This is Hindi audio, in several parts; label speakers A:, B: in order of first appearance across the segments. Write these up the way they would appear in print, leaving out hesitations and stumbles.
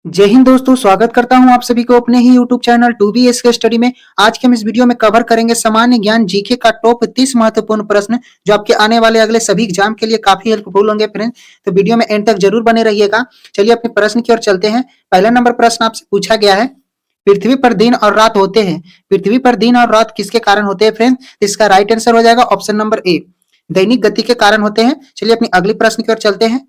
A: जय हिंद दोस्तों, स्वागत करता हूं आप सभी को अपने ही YouTube चैनल 2BS के स्टडी में। आज के हम इस वीडियो में कवर करेंगे सामान्य ज्ञान जीके का टॉप 30 महत्वपूर्ण प्रश्न जो आपके आने वाले अगले सभी एग्जाम के लिए काफी हेल्पफुल होंगे फ्रेंड्स। तो वीडियो में एंड तक जरूर बने रहिएगा। चलिए अपने प्रश्न की ओर चलते हैं। पहला नंबर प्रश्न आपसे पूछा गया है, पृथ्वी पर दिन और रात होते हैं। पृथ्वी पर दिन और रात किसके कारण होते हैं फ्रेंड्स? इसका राइट आंसर हो जाएगा ऑप्शन नंबर ए, दैनिक गति के कारण होते हैं। चलिए अपनी अगली प्रश्न की ओर चलते हैं।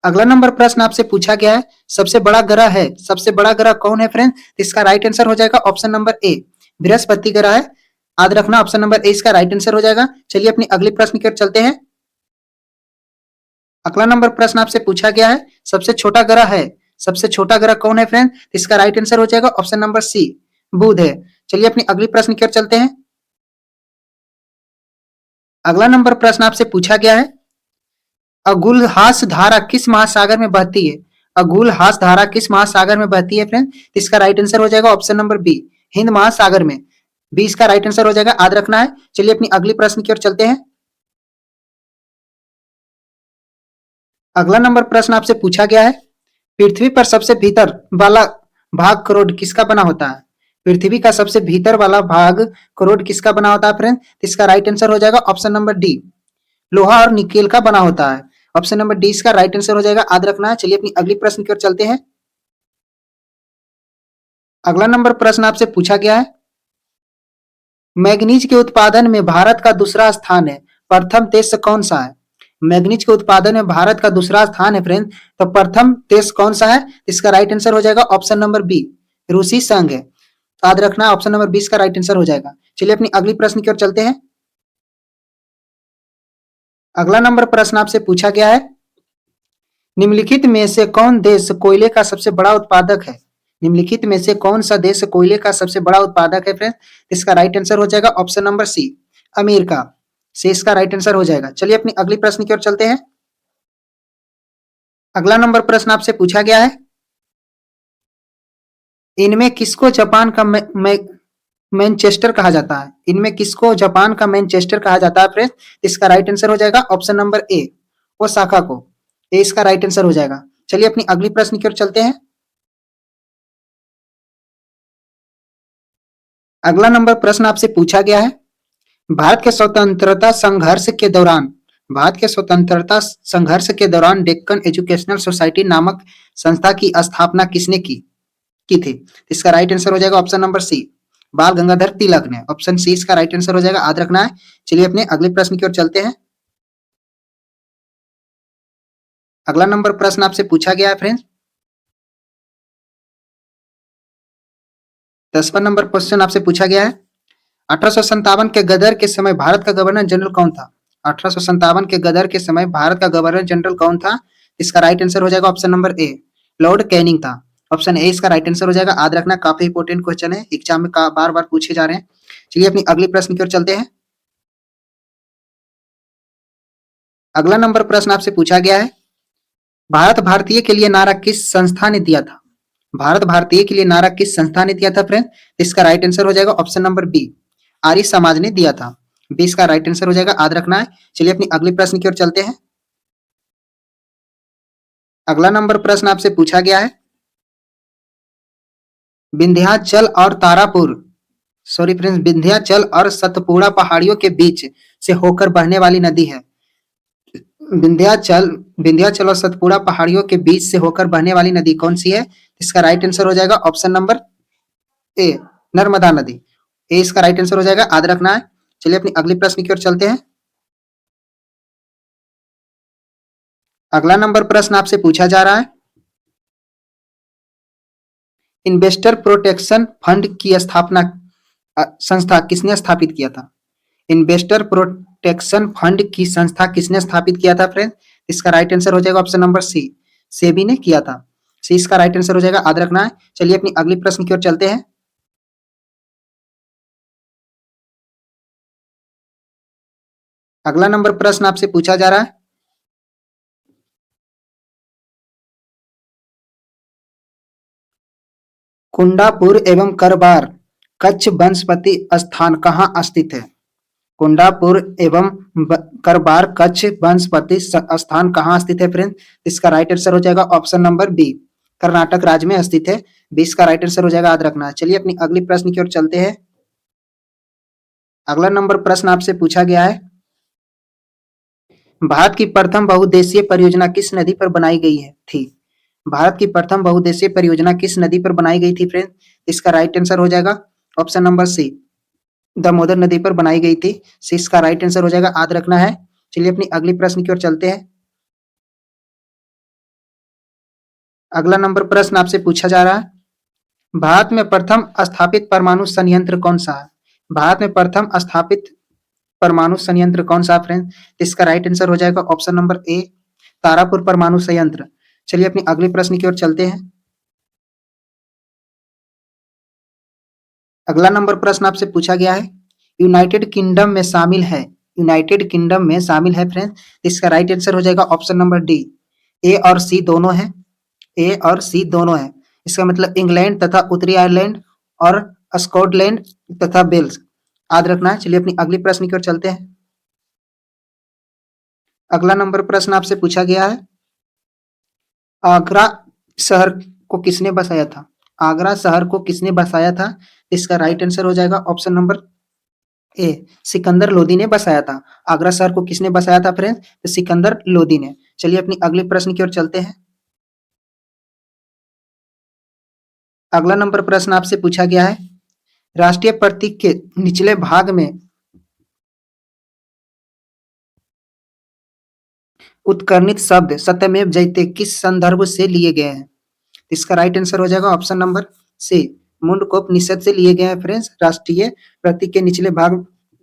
A: अगला नंबर प्रश्न आपसे पूछा गया है, सबसे बड़ा ग्रह है, सबसे बड़ा ग्रह कौन है फ्रेंड? इसका राइट आंसर हो जाएगा ऑप्शन नंबर ए, बृहस्पति ग्रह है। याद रखना ऑप्शन नंबर ए इसका राइट आंसर हो जाएगा। चलिए अपनी अगली प्रश्न की ओर चलते हैं। अगला नंबर प्रश्न आपसे पूछा गया है, सबसे छोटा ग्रह है, सबसे छोटा ग्रह कौन है फ्रेंड? इसका राइट आंसर हो जाएगा ऑप्शन नंबर सी, बुध है। चलिए अपनी अगली प्रश्न की ओर चलते हैं। अगला नंबर प्रश्न आपसे पूछा गया है, अगुलहास धारा किस महासागर में बहती है? अगुलहास धारा किस महासागर में बहती है फ्रेंड? इसका राइट आंसर हो जाएगा ऑप्शन नंबर बी, हिंद महासागर में। बी इसका राइट आंसर हो जाएगा, याद रखना है। चलिए अपनी अगली प्रश्न की ओर चलते हैं। अगला नंबर प्रश्न आपसे पूछा गया है, पृथ्वी पर सबसे भीतर वाला भाग करोड किसका बना होता है? पृथ्वी का सबसे भीतर वाला भाग करोड किसका बना होता है फ्रेंड? इसका राइट आंसर हो जाएगा ऑप्शन नंबर डी, लोहा और निकेल का बना होता है। ऑप्शन नंबर डी इसका राइट आंसर हो जाएगा, याद रखना है। चलिए अपनी अगली प्रश्न की ओर चलते हैं। अगला नंबर प्रश्न आपसे पूछा गया है, मैग्नीज के उत्पादन में भारत का दूसरा स्थान है, प्रथम देश कौन सा है? मैग्नीज के उत्पादन में भारत का दूसरा स्थान है फ्रेंड, तो प्रथम देश कौन सा है? इसका राइट आंसर हो जाएगा ऑप्शन नंबर बी, रूसी संघ है। याद रखना ऑप्शन नंबर 20 का राइट आंसर हो जाएगा। चलिए अपनी अगली प्रश्न की ओर चलते हैं। अगला नंबर प्रश्न आपसे पूछा गया है, निम्नलिखित में से कौन देश कोयले का सबसे बड़ा उत्पादक है? निम्नलिखित में से कौन सा देश कोयले का सबसे बड़ा उत्पादक है फ्रेंड? इसका राइट आंसर हो जाएगा ऑप्शन नंबर सी, अमेरिका से इसका राइट आंसर हो जाएगा। चलिए अपनी अगली प्रश्न की ओर चलते हैं। अगला नंबर प्रश्न आपसे पूछा गया है, इनमें किसको जापान का मैनचेस्टर कहा जाता है? इनमें किसको जापान का मैनचेस्टर कहा जाता है फ्रेंड? इसका राइट आंसर हो जाएगा ऑप्शन नंबर ए, ओसाका को। ए इसका राइट आंसर हो जाएगा। चलिए अपनी अगली प्रश्न की ओर चलते हैं। अगला नंबर प्रश्न आपसे पूछा गया है, भारत के स्वतंत्रता संघर्ष के दौरान, भारत के स्वतंत्रता संघर्ष के दौरान डेक्कन एजुकेशनल सोसाइटी नामक संस्था की स्थापना किसने की थी? इसका राइट आंसर हो जाएगा ऑप्शन नंबर सी, बाल गंगाधर तिलक ने। ऑप्शन सी इसका राइट आंसर हो जाएगा, याद रखना है। चलिए अपने अगले प्रश्न की ओर चलते हैं। अगला नंबर प्रश्न आपसे पूछा गया है फ्रेंड्स, 10वां नंबर क्वेश्चन आपसे पूछा गया है, 1857 के गदर के समय भारत का गवर्नर जनरल कौन था? 1857 के गदर के समय भारत का गवर्नर जनरल कौन था? इसका राइट आंसर हो जाएगा option number A, Lord Canning था। ऑप्शन ए इसका राइट आंसर हो जाएगा, याद रखना काफी इंपॉर्टेंट क्वेश्चन है, एग्जाम में बार बार पूछे जा रहे हैं। चलिए अपनी अगली प्रश्न की ओर चलते हैं। अगला नंबर प्रश्न आपसे पूछा गया है, भारत भारतीय के लिए नारा किस संस्था ने दिया था? भारत भारतीय के लिए नारा किस संस्था ने दिया था फ्रेंड? इसका राइट आंसर हो जाएगा option number B, Arya Samaj ने दिया था। बी इसका राइट आंसर हो जाएगा, याद रखना है। चलिए अपनी अगली प्रश्न की ओर चलते हैं। अगला नंबर प्रश्न आपसे पूछा गया है, विंध्याचल और तारापुर, सॉरी फ्रेंड्स, विंध्याचल और सतपुड़ा पहाड़ियों के बीच से होकर बहने वाली नदी है। विंध्याचल विंध्याचल और सतपुड़ा पहाड़ियों के बीच से होकर बहने वाली नदी कौन सी है? इसका राइट आंसर हो जाएगा ऑप्शन नंबर ए, नर्मदा नदी। ए इसका राइट आंसर हो जाएगा, याद रखना है। चलिए अपनी अगली प्रश्न की ओर चलते हैं। अगला नंबर प्रश्न आपसे पूछा जा रहा है, इन्वेस्टर प्रोटेक्शन फंड की स्थापना संस्था किसने स्थापित किया था? इन्वेस्टर प्रोटेक्शन फंड की संस्था किसने स्थापित किया था फ्रेंड? इसका राइट आंसर हो जाएगा ऑप्शन नंबर सी, सेबी ने किया था। सी इसका राइट आंसर हो जाएगा, याद रखना है। चलिए अपनी अगली प्रश्न की ओर चलते हैं। अगला नंबर प्रश्न आपसे पूछा जा रहा है, कुंडापुर एवं करबार कच्छ वनस्पति स्थान कहाँ स्थित है? कुंडापुर एवं करबार कच्छ वनस्पति स्थान कहाँ स्थित है फ्रेंड? इसका राइट आंसर हो जाएगा ऑप्शन नंबर बी, कर्नाटक राज्य में स्थित है। 20 का राइट आंसर हो जाएगा, याद रखना। चलिए अपनी अगली प्रश्न की ओर चलते हैं। अगला नंबर प्रश्न आपसे पूछा गया है, भारत की प्रथम बहुउद्देशीय परियोजना किस नदी पर बनाई गई है थी? भारत की प्रथम बहुउद्देशीय परियोजना किस नदी पर बनाई गई थी फ्रेंड? इसका राइट आंसर हो जाएगा ऑप्शन नंबर सी, दामोदर नदी पर बनाई गई थी। सी इसका राइट आंसर हो जाएगा, याद रखना है। चलिए अपनी अगली प्रश्न की ओर चलते हैं। अगला नंबर प्रश्न आपसे पूछा जा रहा है, भारत में प्रथम स्थापित परमाणु संयंत्र कौन सा है? भारत में प्रथम स्थापित परमाणु संयंत्र कौन सा फ्रेंड? इसका राइट आंसर हो जाएगा ऑप्शन नंबर ए, तारापुर परमाणु संयंत्र। चलिए अपनी अगली प्रश्न की ओर चलते हैं। अगला नंबर प्रश्न आपसे पूछा गया है, यूनाइटेड किंगडम में शामिल है, यूनाइटेड किंगडम में शामिल है फ्रेंड। इसका राइट आंसर हो जाएगा ऑप्शन नंबर डी, ए और सी दोनों है। ए और सी दोनों है, इसका मतलब इंग्लैंड तथा उत्तरी आयरलैंड और स्कॉटलैंड तथा वेल्स, याद रखना है। चलिए अपनी अगली प्रश्न की ओर चलते हैं। अगला नंबर प्रश्न आपसे पूछा गया है, आगरा शहर को किसने बसाया था? आगरा शहर को किसने बसाया था? इसका राइट आंसर हो जाएगा option number A, Sikandar Lodi ने बसाया था। आगरा शहर को किसने बसाया था फ्रेंड्स? तो सिकंदर लोदी ने। चलिए अपनी अगली प्रश्न की ओर चलते हैं। अगला नंबर प्रश्न आपसे पूछा गया है, राष्ट्रीय प्रतीक के निचले भाग में उत्कर्णित शब्द सत्यमेव जयते किस संदर्भ से लिए गए हैं? इसका राइट आंसर हो जाएगा ऑप्शन नंबर सी, मुंडकोपनिषद से लिए गए हैं फ्रेंड्स। राष्ट्रीय प्रतीक के निचले भाग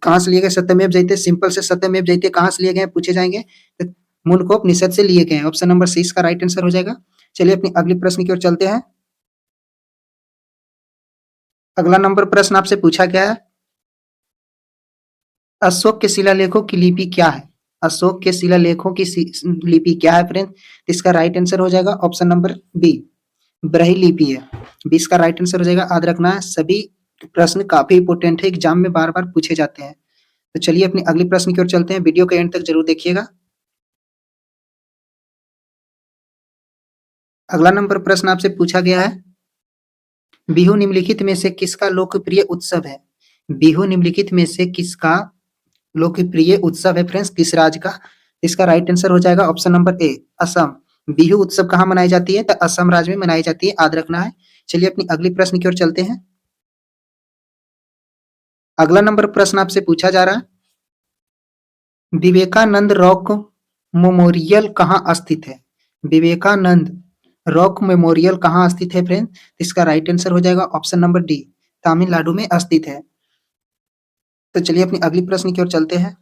A: कहाँ से लिए गए? सत्यमेव जयते, सिंपल से सत्यमेव जयते कहाँ से लिए गए पूछे जाएंगे, तो मुंडकोपनिषद से लिए गए हैं। ऑप्शन नंबर सी इसका राइट आंसर हो जाएगा। चलिए अपनी अगली प्रश्न की ओर चलते हैं। अगला नंबर प्रश्न आपसे पूछा गया है, अशोक के शिलालेखों की लिपि क्या है? अशोक के शिलालेखों की लिपि क्या है फ्रेंड? इसका राइट आंसर हो जाएगा ऑप्शन नंबर बी, ब्राह्मी लिपि है। 20 का राइट आंसर हो जाएगा, याद रखना है। सभी प्रश्न काफी इंपोर्टेंट है, एग्जाम में बार बार पूछे जाते हैं। तो चलिए अपनी अगली प्रश्न की ओर चलते हैं, वीडियो के एंड तक जरूर देखिएगा। अगला नंबर प्रश्न आपसे पूछा गया है, बिहू निम्नलिखित में से किसका लोकप्रिय उत्सव है? बिहू निम्नलिखित में से किसका लोकप्रिय उत्सव है फ्रेंड्स, किस राज्य का? इसका राइट आंसर हो जाएगा option number A, Assam. Bihu उत्सव कहाँ मनाई जाती है? तो असम राज्य में मनाई जाती है, याद रखना है। चलिए अपनी अगली प्रश्न की ओर चलते हैं। अगला नंबर प्रश्न आपसे पूछा जा रहा है, विवेकानंद रॉक मेमोरियल कहाँ स्थित है? विवेकानंद रॉक मेमोरियल कहाँ स्थित है फ्रेंड? इसका राइट आंसर हो जाएगा ऑप्शन नंबर डी, तमिलनाडु में स्थित है। तो चलिए अपनी अगली प्रश्न की ओर चलते हैं।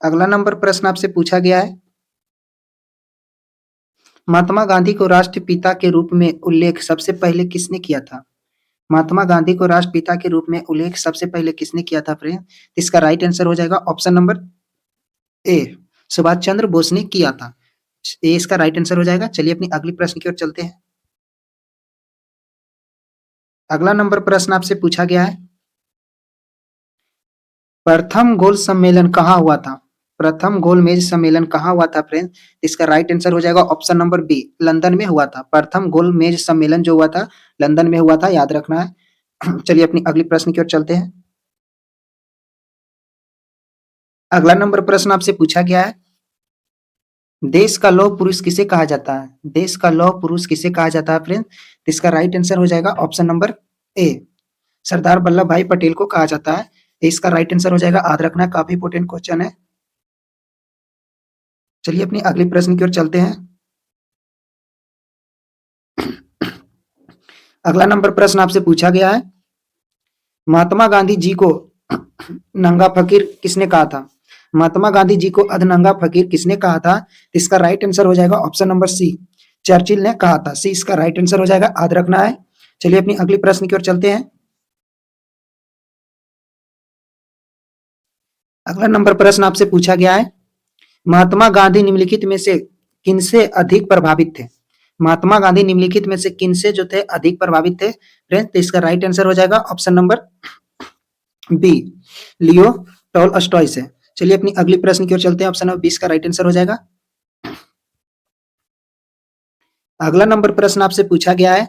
A: अगला नंबर प्रश्न आपसे पूछा गया है, महात्मा गांधी को राष्ट्रपिता के रूप में उल्लेख सबसे पहले किसने किया था? महात्मा गांधी को राष्ट्रपिता के रूप में उल्लेख सबसे पहले किसने किया था फ्रेंड? इसका राइट आंसर हो जाएगा option number A, Subhash Chandra Bose ने किया था। ए इसका राइट आंसर हो जाएगा। चलिए अपनी अगली प्रश्न की ओर चलते हैं। अगला नंबर प्रश्न आपसे पूछा गया है, प्रथम गोल सम्मेलन कहाँ हुआ था? प्रथम गोलमेज सम्मेलन कहाँ हुआ था फ्रेंड? इसका राइट आंसर हो जाएगा ऑप्शन नंबर बी, लंदन में हुआ था। प्रथम गोलमेज सम्मेलन जो हुआ था लंदन में हुआ था, याद रखना है। चलिए अपनी अगली प्रश्न की ओर चलते हैं। अगला नंबर प्रश्न आपसे पूछा गया है, देश का लौह पुरुष किसे कहा जाता है? देश का लौह पुरुष किसे कहा जाता है फ्रेंड? इसका राइट आंसर हो जाएगा option number A, Sardar Vallabh भाई पटेल को कहा जाता है। इसका राइट आंसर हो जाएगा, याद रखना, काफी इंपोर्टेंट क्वेश्चन है। चलिए अपनी अगली प्रश्न की ओर चलते हैं। अगला नंबर प्रश्न आपसे पूछा गया है, महात्मा गांधी जी को नंगा फकीर किसने कहा था? महात्मा गांधी जी को अधनंगा फकीर किसने कहा था? इसका राइट आंसर हो जाएगा ऑप्शन नंबर सी, चर्चिल ने कहा था। सी इसका राइट आंसर हो जाएगा, याद रखना है। चलिए अपनी अगली प्रश्न की ओर चलते हैं। अगला नंबर प्रश्न आपसे पूछा गया है, महात्मा गांधी निम्नलिखित में से किनसे अधिक प्रभावित थे? महात्मा गांधी निम्नलिखित में से किनसे जो थे अधिक प्रभावित थे फ्रेंड्स? तो इसका राइट आंसर हो जाएगा option number B Leo Tolstoy से। चलिए अपनी अगली प्रश्न की ओर चलते हैं। ऑप्शन नंबर 20 का राइट आंसर हो जाएगा। अगला नंबर प्रश्न आपसे पूछा गया है,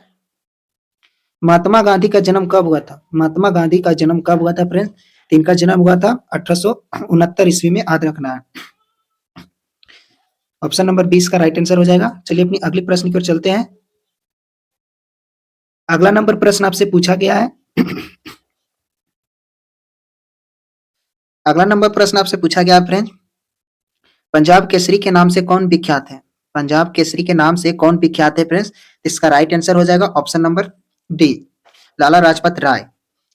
A: महात्मा गांधी का जन्म कब हुआ था? महात्मा गांधी का जन्म कब हुआ था फ्रेंड्स? इनका जन्म हुआ था 1869 ईस्वी में, याद रखना है। ऑप्शन नंबर 20 का राइट आंसर हो जाएगा। चलिए अपनी अगली प्रश्न की ओर चलते हैं। अगला नंबर प्रश्न आपसे पूछा गया है, अगला नंबर प्रश्न आपसे पूछा गया है फ्रेंड्स, पंजाब केसरी के नाम से कौन विख्यात है? पंजाब केसरी के नाम से कौन विख्यात है फ्रेंड्स? इसका राइट आंसर हो जाएगा option number D, Lala Lajpat Rai.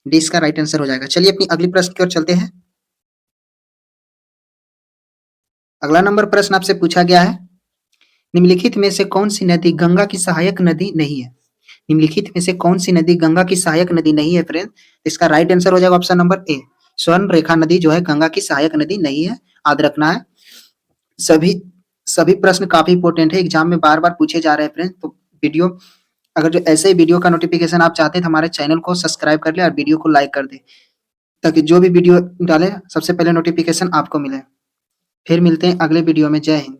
A: D इसका राइट आंसर हो जाएगा। चलिए अपनी अगली प्रश्न की ओर चलते हैं। अगला नंबर प्रश्न आपसे पूछा गया है, निम्नलिखित में से कौन सी नदी गंगा की सहायक नदी नहीं है? निम्नलिखित में से कौन सी नदी गंगा की सहायक नदी नहीं है फ्रेंड? इसका राइट आंसर हो जाएगा ऑप्शन नंबर ए, स्वर्ण रेखा नदी जो है गंगा की सहायक नदी नहीं है, याद रखना है। सभी सभी प्रश्न काफी इंपॉर्टेंट है, एग्जाम में बार बार पूछे जा रहे हैं फ्रेंड। तो वीडियो, अगर जो ऐसे ही वीडियो का नोटिफिकेशन आप चाहते हैं तो हमारे चैनल को सब्सक्राइब कर ले और वीडियो को लाइक कर दे, ताकि जो भी वीडियो डाले सबसे पहले नोटिफिकेशन आपको मिले। फिर मिलते हैं अगले वीडियो में। जय हिंद।